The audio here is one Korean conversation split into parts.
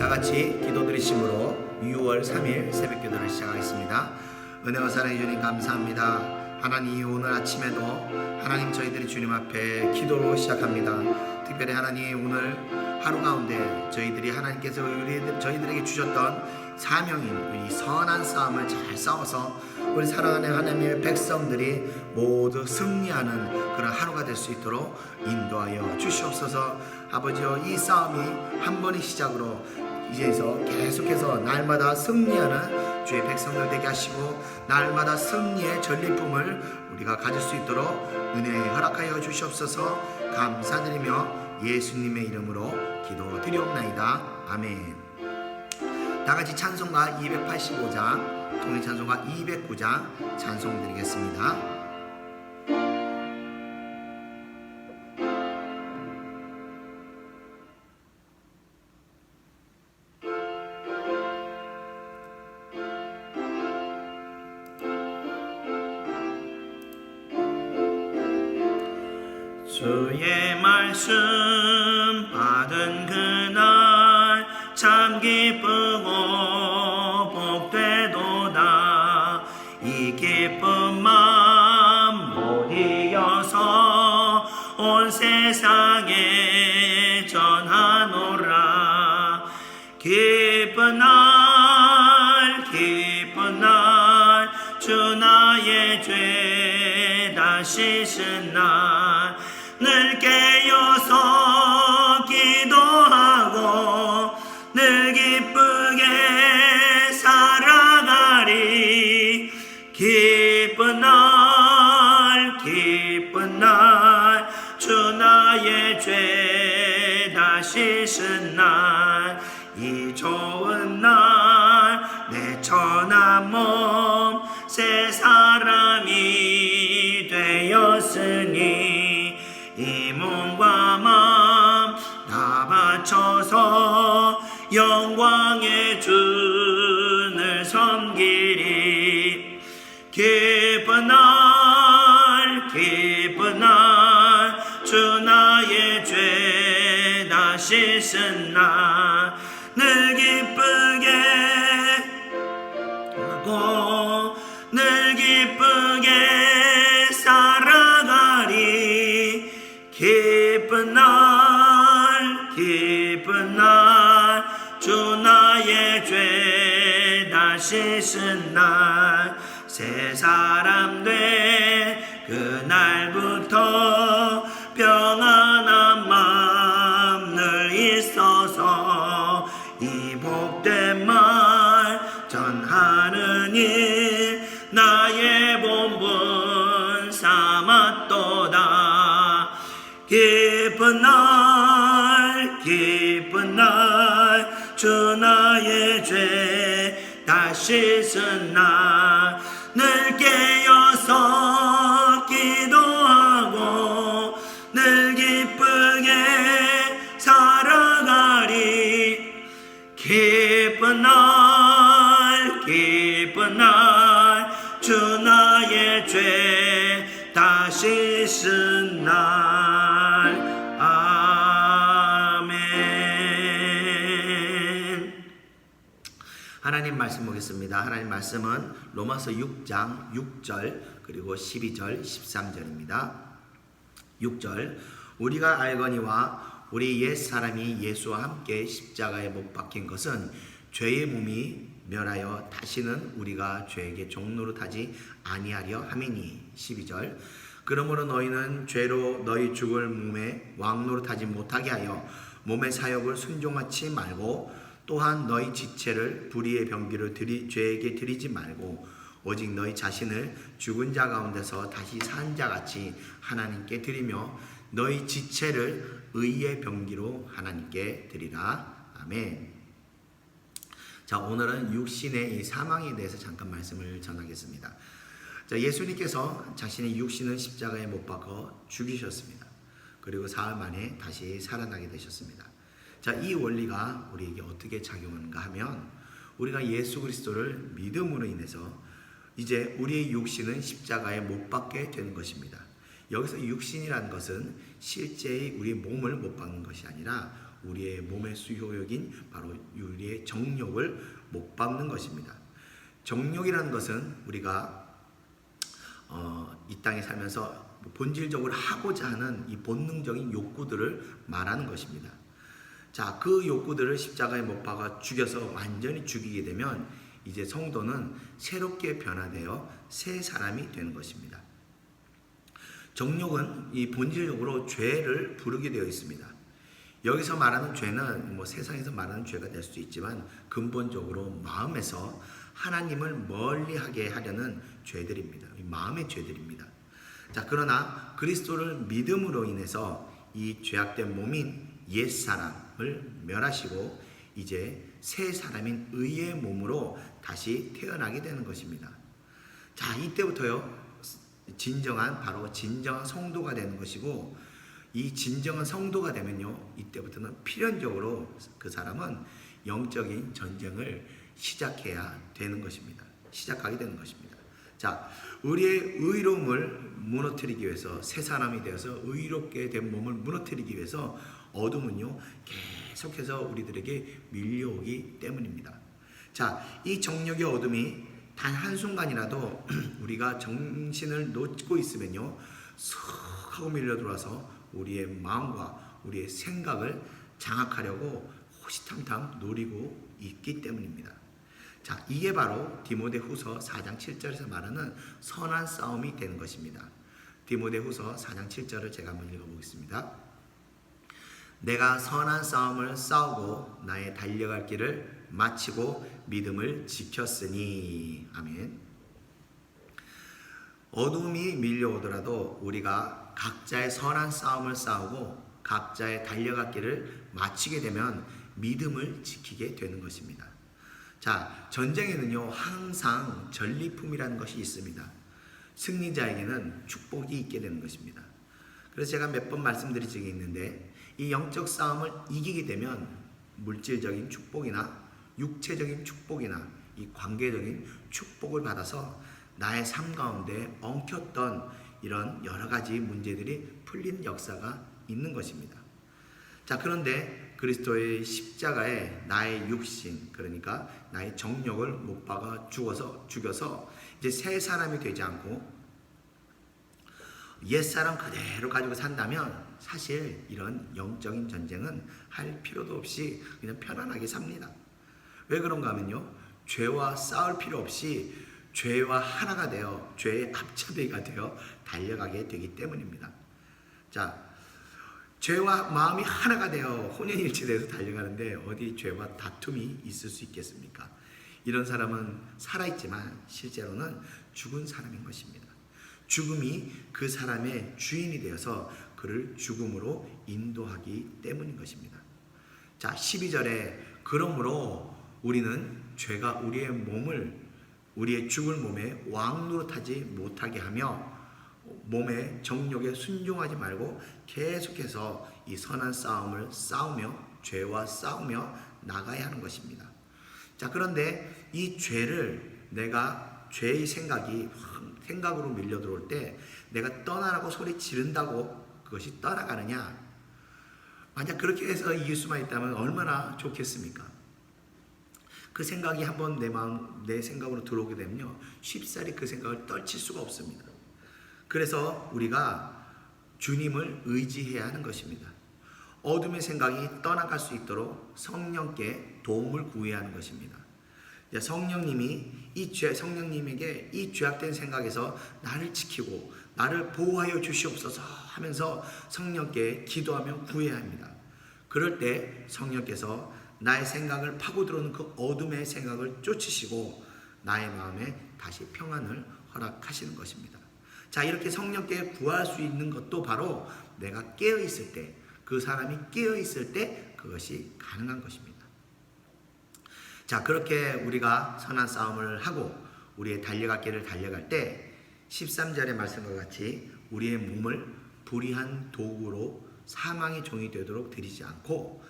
같이 기도 드리심으로 6월 3일 새벽 기도를 시작하겠습니다. 은혜와 사랑해 주님 감사합니다. 하나님, 오늘 아침에도 하나님 저희들이 주님 앞에 기도로 시작합니다. 특별히 하나님, 오늘 하루 가운데 저희들이 하나님께서 저희들에게 주셨던 사명인 이 선한 싸움을 잘 싸워서 우리 사랑하는 하나님의 백성들이 모두 승리하는 그런 하루가 될 수 있도록 인도하여 주시옵소서. 아버지여, 이 싸움이 한 번의 시작으로 이제서 계속해서 날마다 승리하는 주의 백성들 되게 하시고, 날마다 승리의 전리품을 우리가 가질 수 있도록 은혜 허락하여 주시옵소서. 감사드리며 예수님의 이름으로 기도드리옵나이다. 아멘. 다같이 찬송가 285장, 통일 찬송가 209장 찬송 드리겠습니다. 주의 말씀 받은 그날 참 기쁘고 복되도다. 이 기쁜 마음 못 이어서 온 세상에 전하노라. 기쁜 날 기쁜 날 주 나의 죄 다 씻은 날 늘 깨어서 기도하고 늘 기쁘게 살아가리. 기쁜 날 기쁜 날 주 나의 죄 다 씻은 날, 이 좋은 날 내 천한 몸 새 사람이 되었으니 이 몸과 마음 다 바쳐서 영광의 주를 섬기리. 기쁜 날 기쁜 날 주 나의 죄 다 씻은 날 늘 기쁘게 하고 늘 기쁘게 살아가리. 기쁜 날 기쁜 날 주 나의 죄 다 씻은 날 새 사람 돼 그날부터 평안한 마음 늘 있어서 이 복된 말 전하는 일 나의 본분 삼았도다. 기쁜 날 기쁜 날 주 나의 죄 다 씻은 날 늘 깨어서 기도하고 늘 기쁘게 살아가리. 기쁜 날 기쁜 날 주 나의 죄 다 씻은 날. 아멘. 하나님 말씀 보겠습니다. 하나님 말씀은 로마서 6장 6절 그리고 12절 13절입니다. 6절, 우리가 알거니와 우리 옛 사람이 예수와 함께 십자가에 못 박힌 것은 죄의 몸이 멸하여 다시는 우리가 죄에게 종노릇하지 아니하려 함이니. 12절, 그러므로 너희는 죄로 너희 죽을 몸에 왕노릇하지 못하게 하여 몸의 사욕을 순종하지 말고, 또한 너희 지체를 불의의 병기로 죄에게 드리지 말고 오직 너희 자신을 죽은 자 가운데서 다시 산 자같이 하나님께 드리며 너희 지체를 의의 병기로 하나님께 드리라. 아멘. 자, 오늘은 육신의 이 사망에 대해서 잠깐 말씀을 전하겠습니다. 자, 예수님께서 자신의 육신을 십자가에 못 박아 죽이셨습니다. 그리고 사흘 만에 다시 살아나게 되셨습니다. 자, 이 원리가 우리에게 어떻게 작용하는가 하면, 우리가 예수 그리스도를 믿음으로 인해서 이제 우리의 육신은 십자가에 못 박게 되는 것입니다. 여기서 육신이라는 것은 실제의 우리 몸을 못 박는 것이 아니라 우리의 몸의 수효욕인 바로 우리의 정욕을 못 박는 것입니다. 정욕이라는 것은 우리가 이 땅에 살면서 본질적으로 하고자 하는 이 본능적인 욕구들을 말하는 것입니다. 자, 그 욕구들을 십자가에 못 박아 죽여서 완전히 죽이게 되면 이제 성도는 새롭게 변화되어 새 사람이 되는 것입니다. 정욕은 이 본질적으로 죄를 부르게 되어 있습니다. 여기서 말하는 죄는 세상에서 말하는 죄가 될 수도 있지만 근본적으로 마음에서 하나님을 멀리하게 하려는 죄들입니다. 마음의 죄들입니다. 자, 그러나 그리스도를 믿음으로 인해서 이 죄악된 몸인 옛사람을 멸하시고 이제 새 사람인 의의 몸으로 다시 태어나게 되는 것입니다. 자, 이때부터요 바로 진정한 성도가 되는 것이고, 이 진정한 성도가 되면요 이때부터는 필연적으로 그 사람은 영적인 전쟁을 시작하게 되는 것입니다. 자, 우리의 의로움을 무너뜨리기 위해서, 새 사람이 되어서 의롭게 된 몸을 무너뜨리기 위해서 어둠은요 계속해서 우리들에게 밀려오기 때문입니다. 자, 이 정욕의 어둠이 단 한순간이라도 우리가 정신을 놓고 있으면요 슥 하고 밀려 들어와서 우리의 마음과 우리의 생각을 장악하려고 호시탐탐 노리고 있기 때문입니다. 자, 이게 바로 디모데후서 4장 7절에서 말하는 선한 싸움이 되는 것입니다. 디모데후서 4장 7절을 제가 한번 읽어보겠습니다. 내가 선한 싸움을 싸우고 나의 달려갈 길을 마치고 믿음을 지켰으니. 아멘. 어둠이 밀려오더라도 우리가 각자의 선한 싸움을 싸우고 각자의 달려갈 길을 마치게 되면 믿음을 지키게 되는 것입니다. 자, 전쟁에는요 항상 전리품이라는 것이 있습니다. 승리자에게는 축복이 있게 되는 것입니다. 그래서 제가 몇 번 말씀드린 적이 있는데, 이 영적 싸움을 이기게 되면 물질적인 축복이나 육체적인 축복이나 이 관계적인 축복을 받아서 나의 삶 가운데 엉켰던 이런 여러 가지 문제들이 풀리는 역사가 있는 것입니다. 자, 그런데 그리스도의 십자가에 나의 육신, 그러니까 나의 정욕을 못 박아 죽여서 이제 새 사람이 되지 않고 옛사람 그대로 가지고 산다면 사실 이런 영적인 전쟁은 할 필요도 없이 그냥 편안하게 삽니다. 왜 그런가 하면요, 죄와 싸울 필요 없이 죄와 하나가 되어 죄의 앞잡이가 되어 달려가게 되기 때문입니다. 자, 죄와 마음이 하나가 되어 혼연일체돼서 달려가는데 어디 죄와 다툼이 있을 수 있겠습니까? 이런 사람은 살아있지만 실제로는 죽은 사람인 것입니다. 죽음이 그 사람의 주인이 되어서 그를 죽음으로 인도하기 때문인 것입니다. 자, 12절에 그러므로 우리는 죄가 우리의 죽을 몸에 왕노릇하지 못하게 하며 몸의 정욕에 순종하지 말고 계속해서 이 선한 싸움을 싸우며 죄와 싸우며 나가야 하는 것입니다. 자, 그런데 이 죄를 내가 죄의 생각으로 밀려 들어올 때 내가 떠나라고 소리 지른다고 그것이 떠나가느냐? 만약 그렇게 해서 이길 수만 있다면 얼마나 좋겠습니까? 그 생각이 한번 내 생각으로 들어오게 되면요 쉽사리 그 생각을 떨칠 수가 없습니다. 그래서 우리가 주님을 의지해야 하는 것입니다. 어둠의 생각이 떠나갈 수 있도록 성령께 도움을 구해야 하는 것입니다. 성령님에게 이 죄악된 생각에서 나를 지키고 나를 보호하여 주시옵소서 하면서 성령께 기도하며 구해야 합니다. 그럴 때 성령께서 나의 생각을 파고 들어오는 그 어둠의 생각을 쫓으시고 나의 마음에 다시 평안을 허락하시는 것입니다. 자, 이렇게 성령께 구할 수 있는 것도 바로 내가 깨어있을 때, 그 사람이 깨어있을 때 그것이 가능한 것입니다. 자, 그렇게 우리가 선한 싸움을 하고 우리의 달려갈 길을 달려갈 때 13절의 말씀과 같이 우리의 몸을 불의한 도구로 사망의 종이 되도록 드리지 않고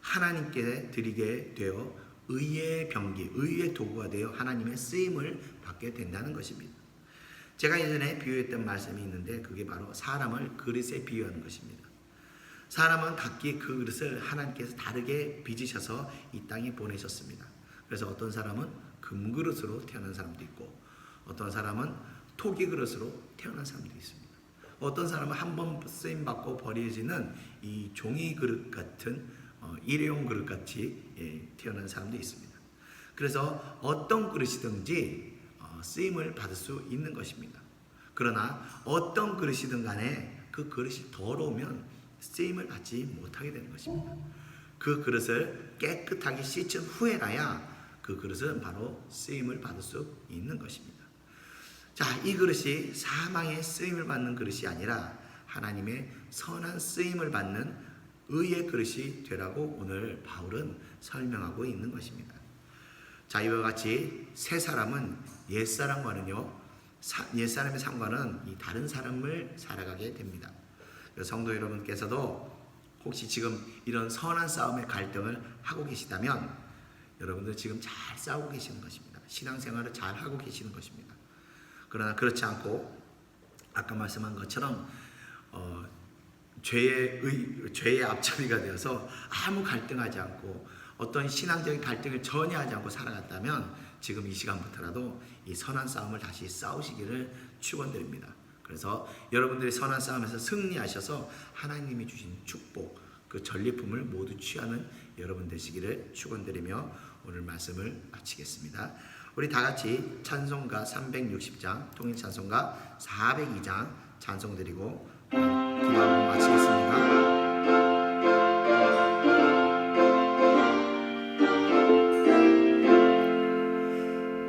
하나님께 드리게 되어 의의 병기, 의의 도구가 되어 하나님의 쓰임을 받게 된다는 것입니다. 제가 예전에 비유했던 말씀이 있는데 그게 바로 사람을 그릇에 비유하는 것입니다. 사람은 각기 그 그릇을 하나님께서 다르게 빚으셔서 이 땅에 보내셨습니다. 그래서 어떤 사람은 금그릇으로 태어난 사람도 있고 어떤 사람은 토기 그릇으로 태어난 사람도 있습니다. 어떤 사람은 한 번 쓰임 받고 버려지는 이 종이 그릇 같은 일회용 그릇 같이 태어난 사람도 있습니다. 그래서 어떤 그릇이든지 쓰임을 받을 수 있는 것입니다. 그러나 어떤 그릇이든 간에 그 그릇이 더러우면 쓰임을 받지 못하게 되는 것입니다. 그 그릇을 깨끗하게 씻은 후에나야 그 그릇은 바로 쓰임을 받을 수 있는 것입니다. 자, 이 그릇이 사망의 쓰임을 받는 그릇이 아니라 하나님의 선한 쓰임을 받는 의의 그릇이 되라고 오늘 바울은 설명하고 있는 것입니다. 자, 이와 같이 새 사람은 옛사람과는요, 옛사람의 삶과는 이 다른 삶을 살아가게 됩니다. 성도 여러분께서도 혹시 지금 이런 선한 싸움의 갈등을 하고 계시다면 여러분들 지금 잘 싸우고 계시는 것입니다. 신앙생활을 잘 하고 계시는 것입니다. 그러나 그렇지 않고 아까 말씀한 것처럼 죄의 앞잡이가 되어서 아무 갈등하지 않고 어떤 신앙적인 갈등을 전혀 하지 않고 살아갔다면 지금 이 시간부터라도 이 선한 싸움을 다시 싸우시기를 축원드립니다. 그래서 여러분들이 선한 싸움에서 승리하셔서 하나님이 주신 축복, 그 전리품을 모두 취하는 여러분 되시기를 축원드리며 오늘 말씀을 마치겠습니다. 우리 다 같이 찬송가 360장, 통일 찬송가 402장 찬송 드리고 기도하고 마치겠습니다.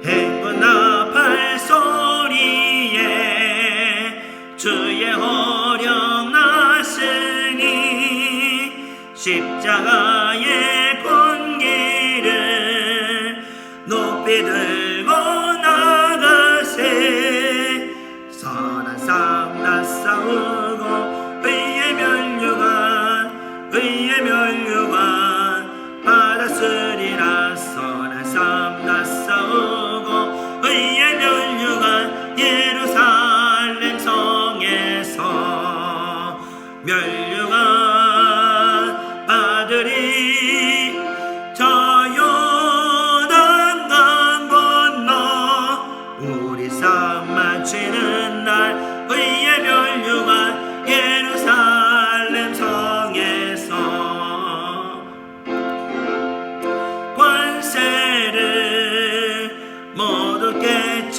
행거나 발소리에 주의 어령 나으니 십자가의 군기를 높이 들고 나가세. 선한 싸움 다 싸우고 의의 면류관 받았으리라. 선한 싸움 다 싸우고 의의 면류관 예루살렘 성에서 면류관 받으리. 저 요단강 건너 우리 싸움 마치는 날 의의 면류관 예루살렘 성에서 관세를 모두 깨쳐버리고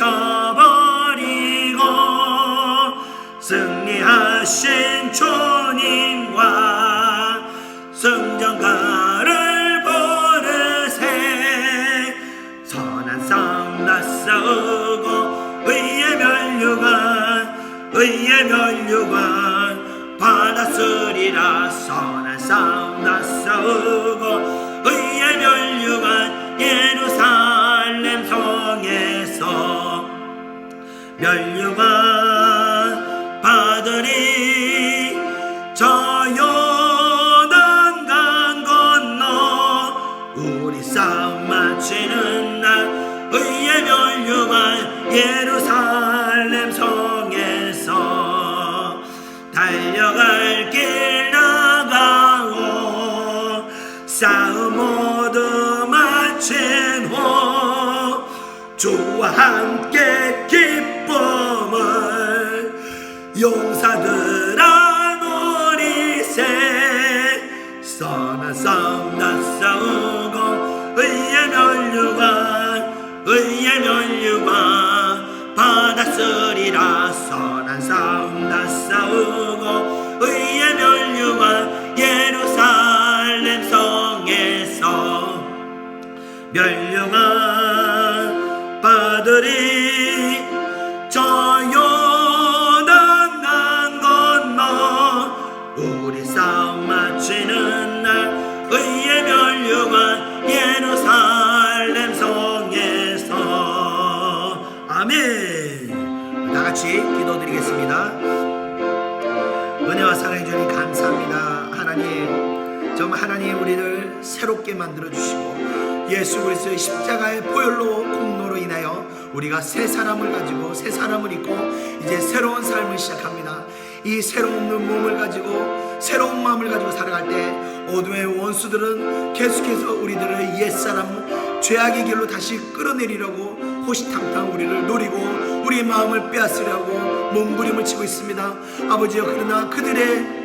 승리하신 주님과 승전가를 부르세. 선한 싸움 다 싸우고 의의 면류관 받았으리라. 선한 싸움 다 싸우고 의의 면류관 예루살렘 성에서 면류관 받으리. 저 요단강 건너 우리 싸움 마치는 날 의의 면류관 예루살렘 성에서 달려갈 길 나가오. 싸움 모두 마친 후 주와 함께 기쁨을 용사들아 누리세. 선한 싸움 다 싸우고 의의 면류관 받았으리라. 선한 싸움 다 싸우고 의의 면류관 예루살렘 성에서 면류관 받으리. 저 요단강 건너 우리 싸움 마치는 날 의의 면류관 예루살렘 성에서. 아멘. 다 같이 기도드리겠습니다. 은혜와 사랑해 주님 감사합니다. 하나님, 정말 하나님 우리를 새롭게 만들어 주시고 예수 그리스도의 십자가의 보혈로 공로로 인하여 우리가 새 사람을 가지고 새 사람을 입고 이제 새로운 삶을 시작합니다. 이 새로운 몸을 가지고 새로운 마음을 가지고 살아갈 때 어둠의 원수들은 계속해서 우리들의 옛사람 죄악의 길로 다시 끌어내리려고 호시탐탐 우리를 노리고 우리의 마음을 빼앗으려고 몸부림을 치고 있습니다. 아버지여, 그러나 그들의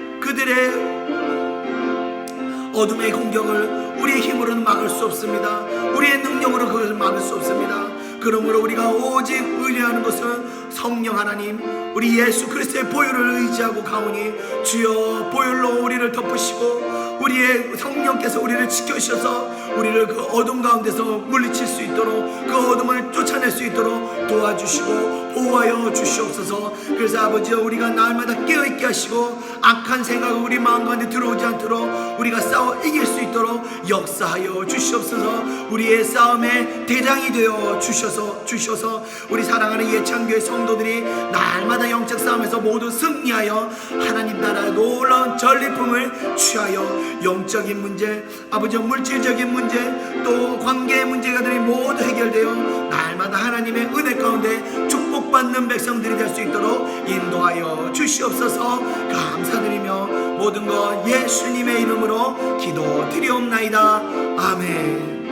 어둠의 공격을 우리의 힘으로는 막을 수 없습니다. 우리의 능력으로 그것을 막을 수 없습니다. 그러므로 우리가 오직 의뢰하는 것은 성령 하나님, 우리 예수 그리스도의 보혈을 의지하고 가오니 주여 보혈로 우리를 덮으시고 우리의 성령께서 우리를 지켜주셔서 우리를 그 어둠 가운데서 물리칠 수 있도록 그 어둠을 쫓아낼 수 있도록 도와주시고 보호하여 주시옵소서. 그래서 아버지여, 우리가 날마다 깨어있게 하시고 악한 생각이 우리 마음 가운데 들어오지 않도록 우리가 싸워 이길 수 있도록 역사하여 주시옵소서. 우리의 싸움의 대장이 되어 주셔서 우리 사랑하는 예창교회 성도들이 날마다 영적 싸움에서 모두 승리하여 하나님 나라의 놀라운 전리품을 취하여 영적인 문제, 아버지 물질적인 문제, 또 관계의 문제가들이 모두 해결되어 날마다 하나님의 은혜 가운데 축복받는 백성들이 될 수 있도록 인도하여 주시옵소서. 감사드리며 모든 것 예수님의 이름으로 기도드리옵나이다. 아멘.